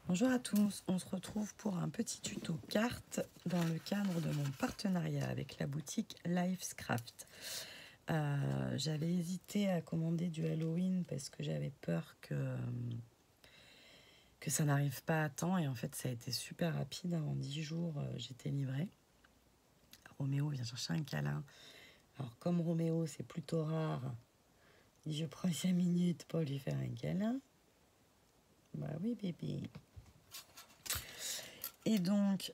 Bonjour à tous, on se retrouve pour un petit tuto cartes dans le cadre de mon partenariat avec la boutique Lifescraft. J'avais hésité à commander du Halloween parce que j'avais peur que ça n'arrive pas à temps, et en fait ça a été super rapide, en 10 jours j'étais livrée. Roméo vient chercher un câlin. Alors comme Roméo c'est plutôt rare, je prends 5 minutes pour lui faire un câlin. Bah oui bébé. Et donc,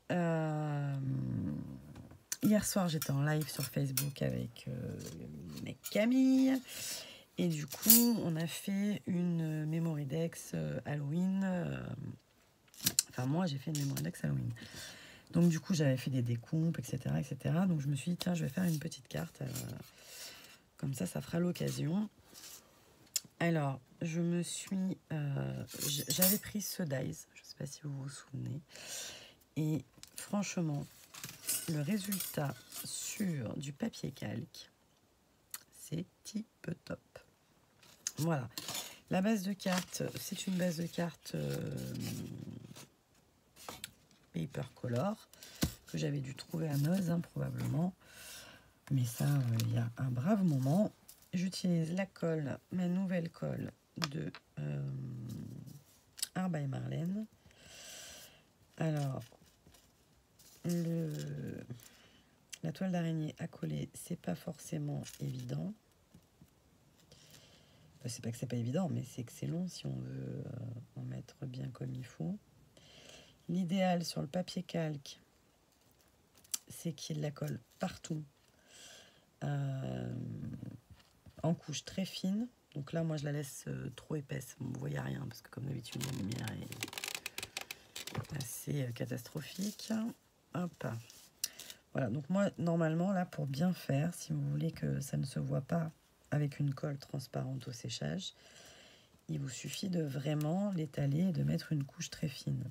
hier soir, j'étais en live sur Facebook avec mec Camille. Et du coup, on a fait une Memory Dex Halloween. Enfin, moi, j'ai fait une Memory Dex Halloween. Donc, du coup, j'avais fait des découpes, etc., etc. Donc, je me suis dit, tiens, je vais faire une petite carte. Comme ça fera l'occasion. Alors, je me suis... j'avais pris ce dies. Je ne sais pas si vous vous souvenez. Et franchement, le résultat sur du papier calque, c'est tip top. Voilà. La base de carte, c'est une base de carte paper color que j'avais dû trouver à Meuse, probablement. Mais ça, il y a un brave moment. J'utilise la colle, ma nouvelle colle de Art by Marlène. Alors, la toile d'araignée à coller, c'est pas forcément évident. C'est pas que c'est pas évident, mais c'est que c'est long si on veut en mettre bien comme il faut. L'idéal sur le papier calque, c'est qu'il y ait de la colle partout, en couche très fine. Donc là, moi, je la laisse trop épaisse. Vous ne voyez rien, parce que comme d'habitude, la lumière est assez catastrophique. Hop. Voilà, donc moi, normalement, là, pour bien faire, si vous voulez que ça ne se voit pas avec une colle transparente au séchage, il vous suffit de vraiment l'étaler et de mettre une couche très fine.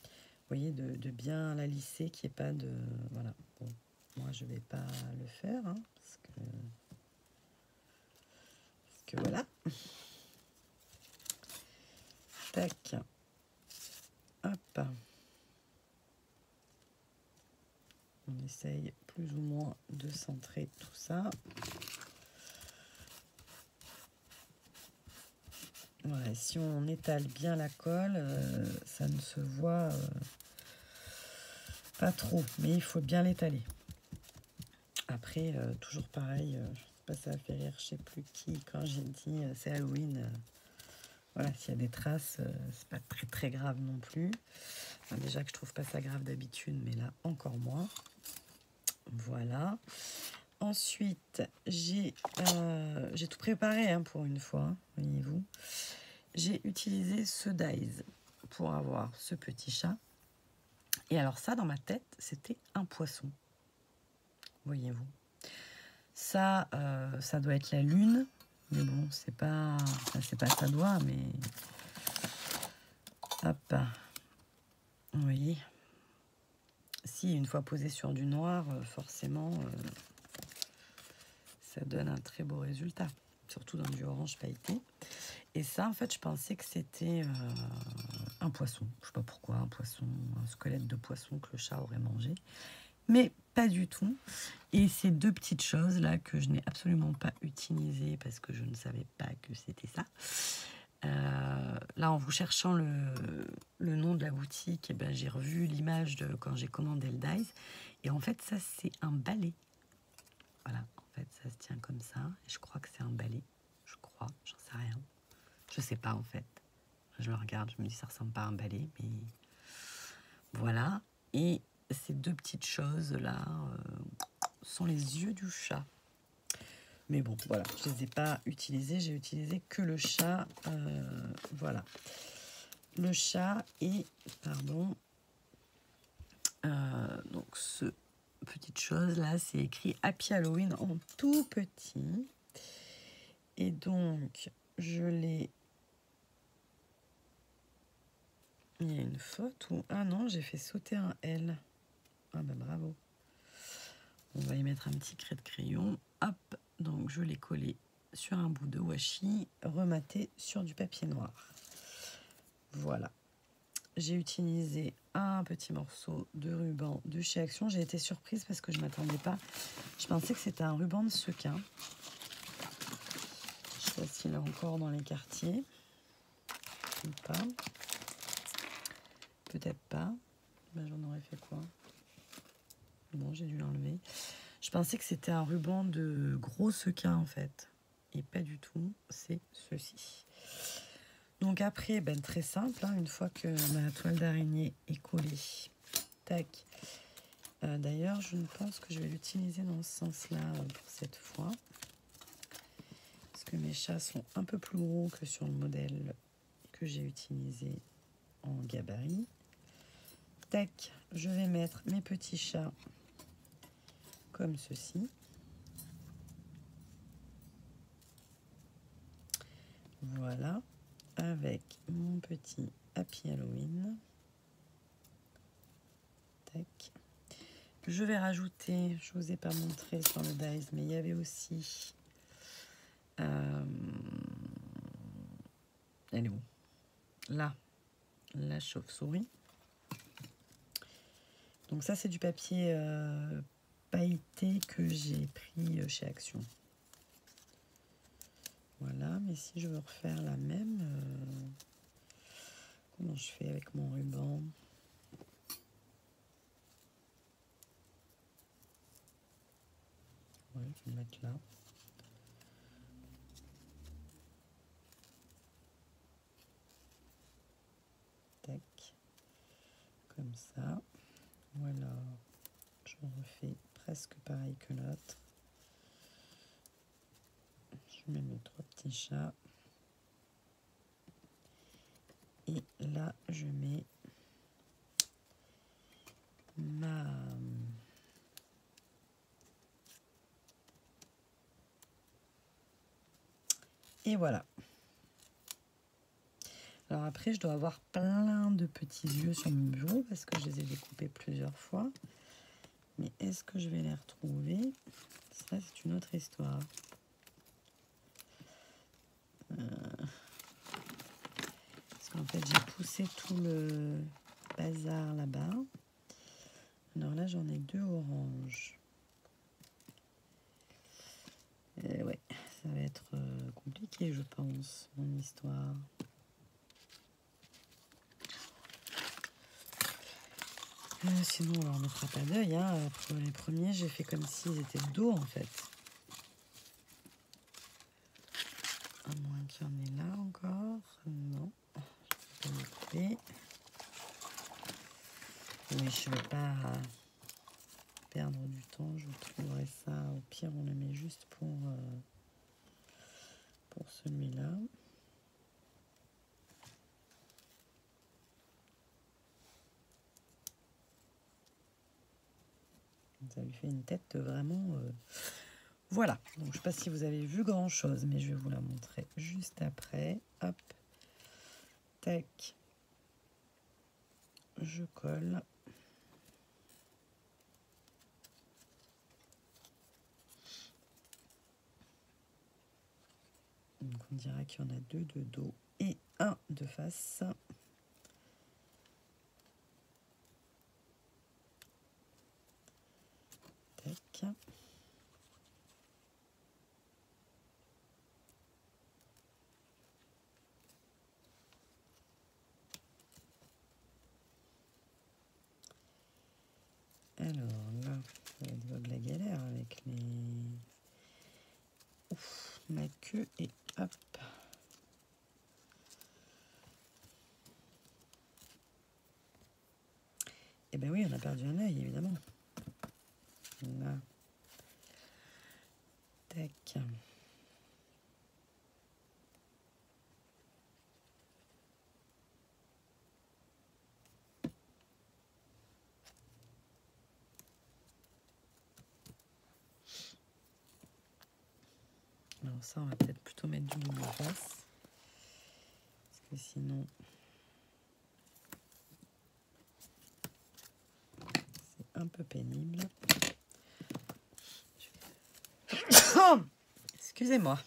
Vous voyez, de bien la lisser, qu'il n'y ait pas de... Voilà. Bon, moi, je ne vais pas le faire, parce que voilà. Tac. Hop. On essaye plus ou moins de centrer tout ça. Voilà, si on étale bien la colle, ça ne se voit pas trop, mais il faut bien l'étaler. Après, toujours pareil, je sais pas, ça va faire rire, je sais plus qui, quand j'ai dit c'est Halloween. Voilà, s'il y a des traces, c'est pas très très grave non plus. Enfin, déjà que je trouve pas ça grave d'habitude, mais là encore moins. Voilà. Ensuite, j'ai tout préparé pour une fois, voyez-vous. J'ai utilisé ce dies pour avoir ce petit chat. Et alors ça, dans ma tête, c'était un poisson. Voyez-vous. Ça, ça doit être la lune. Mais bon, c'est pas ça doit, mais... Hop. Vous voyez. Si, une fois posé sur du noir, forcément, ça donne un très beau résultat. Surtout dans du orange pailleté. Et ça, en fait, je pensais que c'était un poisson. Je sais pas pourquoi, un poisson, un squelette de poisson que le chat aurait mangé. Mais pas du tout. Et ces deux petites choses-là que je n'ai absolument pas utilisées parce que je ne savais pas que c'était ça. Là, en vous cherchant le nom de la boutique, ben, j'ai revu l'image de quand j'ai commandé le dies. Et en fait, ça, c'est un balai. Voilà, en fait, ça se tient comme ça. Et je crois que c'est un balai. Je crois, j'en sais rien. Je sais pas, en fait. Je le regarde, je me dis, ça ressemble pas à un balai, mais voilà. Et ces deux petites choses-là sont les yeux du chat. Mais bon, voilà, je ne les ai pas utilisés. J'ai utilisé que le chat. Voilà. Le chat et, pardon, donc ce petite chose-là, c'est écrit Happy Halloween en tout petit. Et donc, je l'ai... Il y a une faute ou... Ah non, j'ai fait sauter un L. Ah ben bravo. On va y mettre un petit craie de crayon. Hop, donc je l'ai collé sur un bout de washi, rematé sur du papier noir. Voilà. j'ai utilisé un petit morceau de ruban de chez Action. J'ai été surprise parce que je ne m'attendais pas. Je pensais que c'était un ruban de sequin. Je sais pas s'il est encore dans les quartiers ou pas. Peut-être pas. Ben, j'en aurais fait quoi? Bon, j'ai dû l'enlever. Je pensais que c'était un ruban de gros sequin en fait. Et pas du tout, c'est ceci. Donc après, ben, très simple, hein, une fois que ma toile d'araignée est collée, tac. D'ailleurs, je pense que je vais l'utiliser dans ce sens-là pour cette fois. Parce que mes chats sont un peu plus gros que sur le modèle que j'ai utilisé en gabarit. Tac, je vais mettre mes petits chats comme ceci. Voilà, avec mon petit Happy Halloween. Tac. Je vais rajouter, je ne vous ai pas montré sur le dies, mais il y avait aussi... elle est où? Là, la chauve-souris. Donc ça, c'est du papier pailleté que j'ai pris chez Action. Voilà, mais si je veux refaire la même, comment je fais avec mon ruban? Ouais, je vais le mettre là. Tac, comme ça. Voilà, je refais presque pareil que l'autre. Je mets mes 3 petits chats. Et là, je mets ma... Et voilà. Alors après, je dois avoir plein de petits yeux sur mon bureau parce que je les ai découpés plusieurs fois. Mais est-ce que je vais les retrouver? Ça, c'est une autre histoire. Parce qu'en fait, j'ai poussé tout le bazar là-bas. Alors là, j'en ai 2 oranges. Et ouais, ça va être compliqué, je pense, mon histoire. Sinon, on ne fera pas d'œil. Hein. Pour les premiers, j'ai fait comme s'ils étaient de dos, en fait. À moins qu'il y en ait là encore. Non. Je vais couper. Oui, je ne vais pas perdre du temps. Je trouverai ça. Au pire, on le met juste pour celui-là. Ça lui fait une tête vraiment... Voilà. Donc, je ne sais pas si vous avez vu grand-chose, mais je vais vous la montrer juste après. Hop. Tac. Je colle. Donc, on dira qu'il y en a 2 de dos et 1 de face. Tac. Alors là, ça va être de la galère avec les... Ouf, ma queue et hop. Eh ben oui, on a perdu un œil, évidemment. Là. Tac. Alors ça, on va peut-être plutôt mettre du double face. Parce que sinon... c'est un peu pénible. Excusez-moi.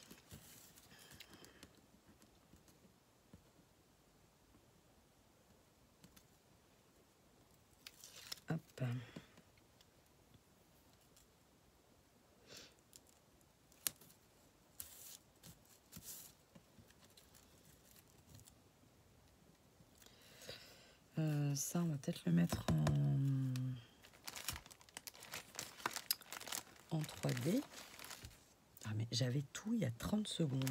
Ça, on va peut-être le mettre en 3D. Ah, mais j'avais tout il y a 30 secondes.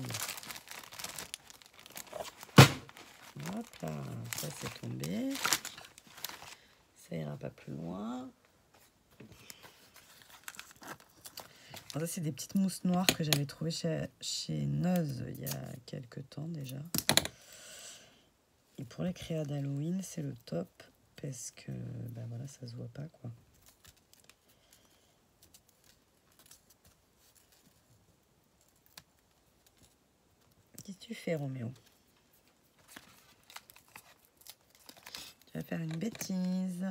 Hop là, ça c'est tombé. Ça ira pas plus loin. Alors ça, c'est des petites mousses noires que j'avais trouvées chez Noz il y a quelques temps déjà. Et pour les créas d'Halloween, c'est le top parce que ben voilà, ça se voit pas quoi. Qu'est-ce que tu fais, Roméo? Tu vas faire une bêtise.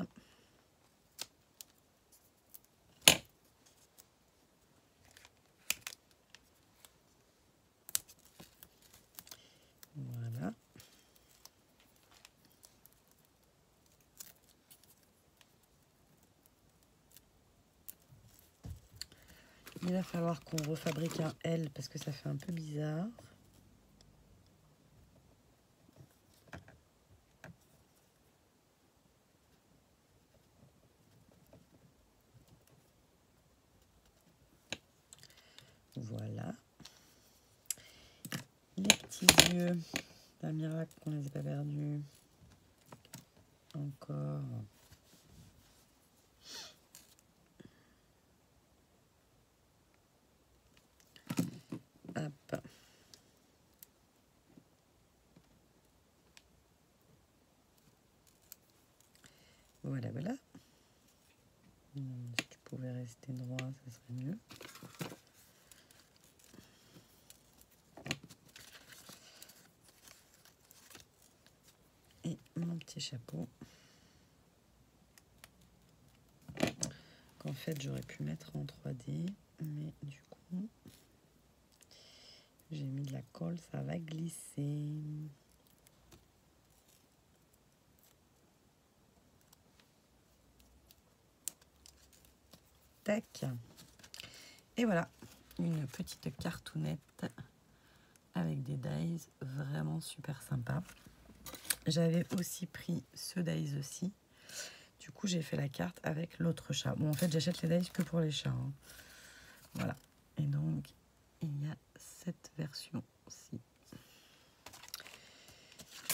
Voilà. Il va falloir qu'on refabrique un L parce que ça fait un peu bizarre. Voilà. Les petits yeux. C'est un miracle qu'on ne les ait pas perdus. Encore. Hop. Voilà, voilà. Si tu pouvais rester droit, ça serait mieux. Et mon petit chapeau. Qu'en fait, j'aurais pu mettre en 3D. Mais du coup, j'ai mis de la colle, ça va glisser. Tac. Et voilà, une petite cartoonette avec des dies vraiment super sympa. J'avais aussi pris ce dies aussi. Du coup, j'ai fait la carte avec l'autre chat. Bon, en fait, j'achète les dies que pour les chats. Hein. Voilà. Et donc, il y a cette version-ci.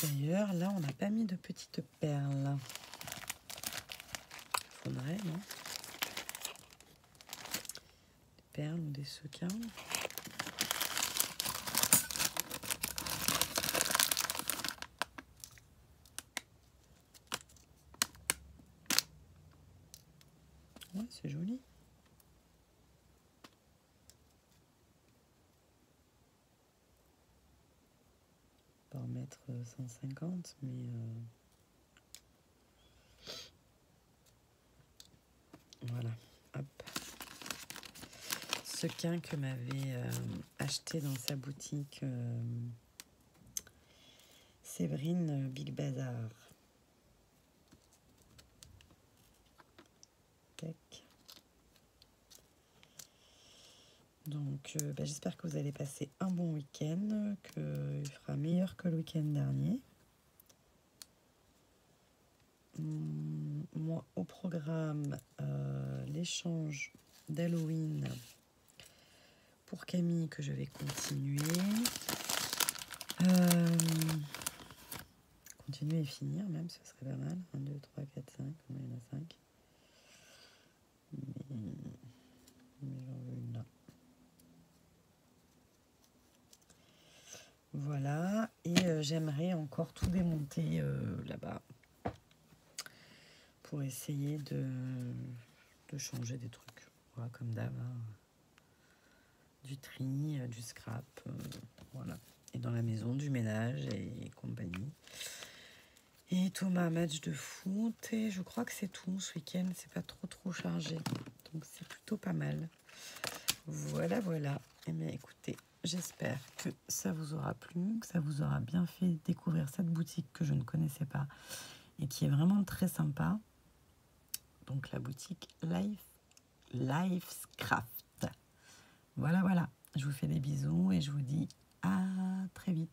D'ailleurs, là, on n'a pas mis de petites perles. Faudrait, non? Des perles ou des sequins. Ouais, c'est joli. On va en mettre 150, mais... Voilà, hop. Sequin que m'avait acheté dans sa boutique Séverine Big Bazar. Tac. Donc, j'espère que vous allez passer un bon week-end, qu'il fera meilleur que le week-end dernier. Moi, au programme, l'échange d'Halloween pour Camille que je vais continuer. Continuer et finir même, ce serait pas mal. 1, 2, 3, 4, 5, il y en a 5. Mais j'en veux une là. Voilà, et j'aimerais encore tout démonter là-bas pour essayer de changer des trucs. Voilà, comme d'hab, hein. Du tri, du scrap, voilà. Et dans la maison, du ménage et compagnie. Et Thomas, match de foot, et je crois que c'est tout. Ce week-end, c'est pas trop chargé, donc c'est plutôt pas mal. Voilà, voilà. Eh bien, écoutez, j'espère que ça vous aura plu, que ça vous aura bien fait découvrir cette boutique que je ne connaissais pas et qui est vraiment très sympa. donc la boutique Lifescraft. Voilà, voilà. Je vous fais des bisous et je vous dis à très vite.